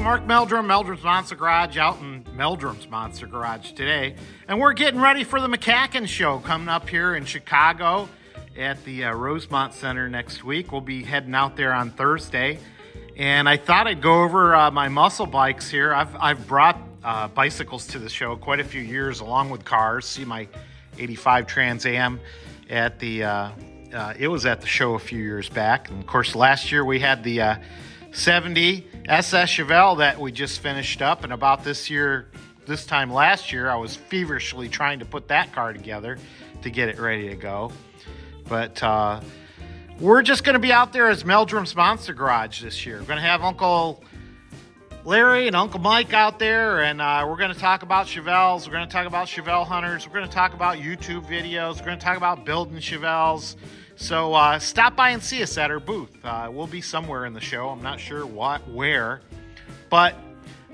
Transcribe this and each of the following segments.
Mark Meldrum, Meldrum's Monster Garage, out in Meldrum's Monster Garage today. And we're getting ready for the MCACN show coming up here in Chicago at the Rosemont Center next week. We'll be heading out there on Thursday. And I thought I'd go over my muscle bikes here. I've brought bicycles to the show quite a few years along with cars. See my 85 Trans Am at the, it was at the show a few years back. And of course, last year we had the 70 SS Chevelle that we just finished up. And about this time last year, I was feverishly trying to put that car together to get it ready to go. But we're just going to be out there as Meldrum's Monster Garage this year. We're going to have Uncle Larry and Uncle Mike out there, and we're going to talk about Chevelles. We're going to talk about Chevelle hunters. We're going to talk about YouTube videos. We're going to talk about building Chevelles. So stop by and see us at our booth. We'll be somewhere in the show. I'm not sure where. But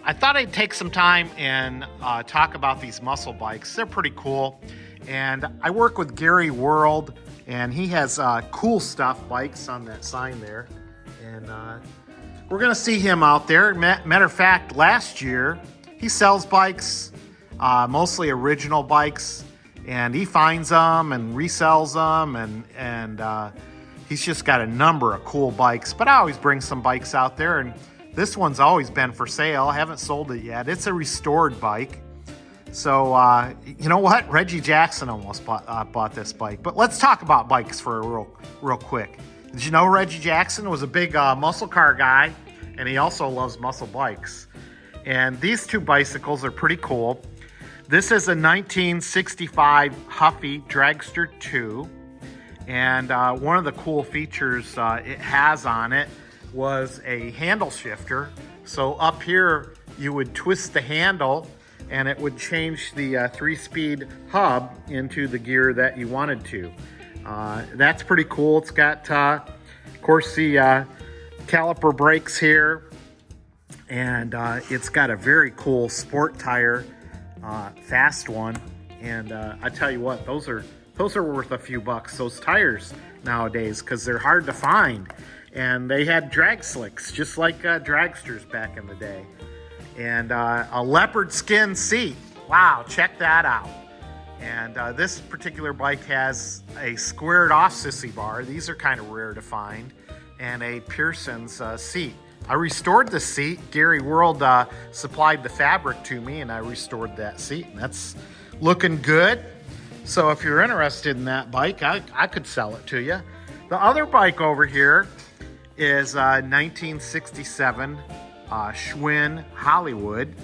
I thought I'd take some time and talk about these muscle bikes. They're pretty cool. And I work with Gary World, and he has cool stuff bikes on that sign there. And we're going to see him out there. Matter of fact, last year, he sells bikes, mostly original bikes. And he finds them and resells them, and he's just got a number of cool bikes. But I always bring some bikes out there, and this one's always been for sale. I haven't sold it yet. It's a restored bike. So, you know what? Reggie Jackson almost bought this bike. But let's talk about bikes for real quick. Did you know Reggie Jackson was a big muscle car guy, and he also loves muscle bikes. And these two bicycles are pretty cool. This is a 1965 Huffy Dragster 2, and one of the cool features it has on it was a handle shifter. So up here, you would twist the handle, and it would change the 3-speed hub into the gear that you wanted to. That's pretty cool. It's got, of course, the caliper brakes here, and it's got a very cool sport tire. Fast one, and I tell you what, those are worth a few bucks, those tires nowadays, because they're hard to find. And they had drag slicks just like dragsters back in the day, and a leopard skin seat. Wow, check that out. And this particular bike has a squared off sissy bar. These are kind of rare to find, and a Pearson's seat. I restored the seat. Gary World supplied the fabric to me, and I restored that seat, and that's looking good. So if you're interested in that bike, I could sell it to you. The other bike over here is 1967 Schwinn Hollywood.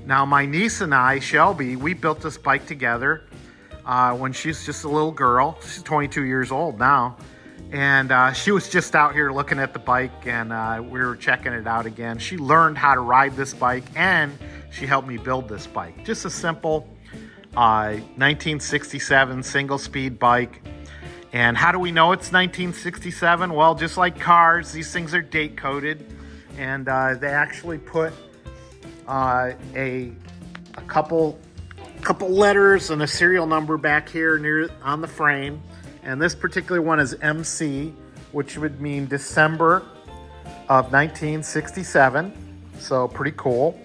Now, my niece and I, Shelby, we built this bike together when she's just a little girl. She's 22 years old now. And she was just out here looking at the bike, and we were checking it out again. She learned how to ride this bike, and she helped me build this bike. Just a simple 1967 single-speed bike. And how do we know it's 1967? Well, just like cars, these things are date-coded, and they actually put a couple letters and a serial number back here near on the frame. And this particular one is MC, which would mean December of 1967. So pretty cool.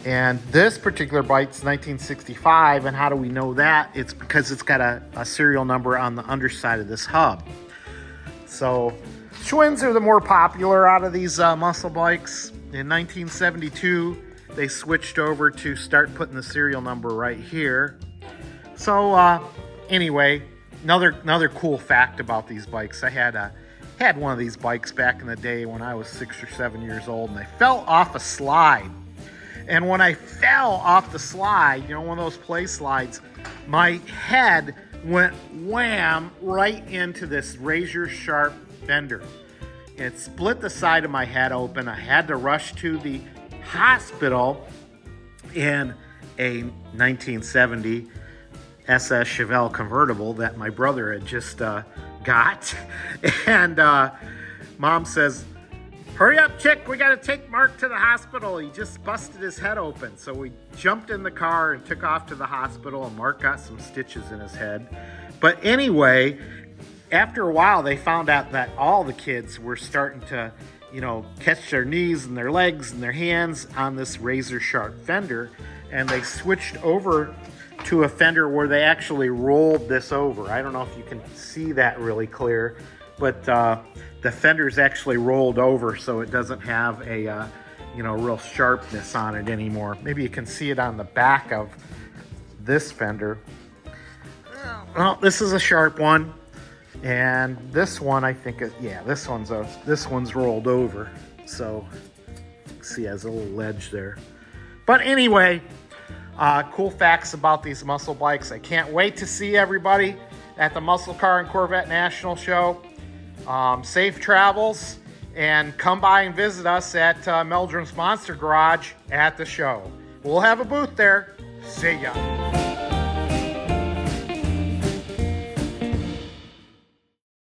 And this particular bike's 1965. And how do we know that? It's because it's got a serial number on the underside of this hub. So Schwinns are the more popular out of these muscle bikes. In 1972, they switched over to start putting the serial number right here. So anyway, Another cool fact about these bikes. I had one of these bikes back in the day when I was 6 or 7 years old, and I fell off a slide. And when I fell off the slide, you know, one of those play slides, my head went wham right into this razor sharp fender. It split the side of my head open. I had to rush to the hospital in a 1970 SS Chevelle convertible that my brother had just got. And Mom says, "Hurry up, chick, we got to take Mark to the hospital. He just busted his head open." So we jumped in the car and took off to the hospital, and Mark got some stitches in his head. But anyway, after a while, they found out that all the kids were starting to catch their knees and their legs and their hands on this razor sharp fender, and they switched over to a fender where they actually rolled this over. I don't know if you can see that really clear, but the fender's actually rolled over, so it doesn't have a real sharpness on it anymore. Maybe you can see it on the back of this fender. Well, this is a sharp one, and this one I think this one's rolled over, so see it has a little ledge there. But anyway, cool facts about these muscle bikes. I can't wait to see everybody at the Muscle Car and Corvette National Show. Safe travels, and come by and visit us at Meldrum's Monster Garage at the show. We'll have a booth there. See ya.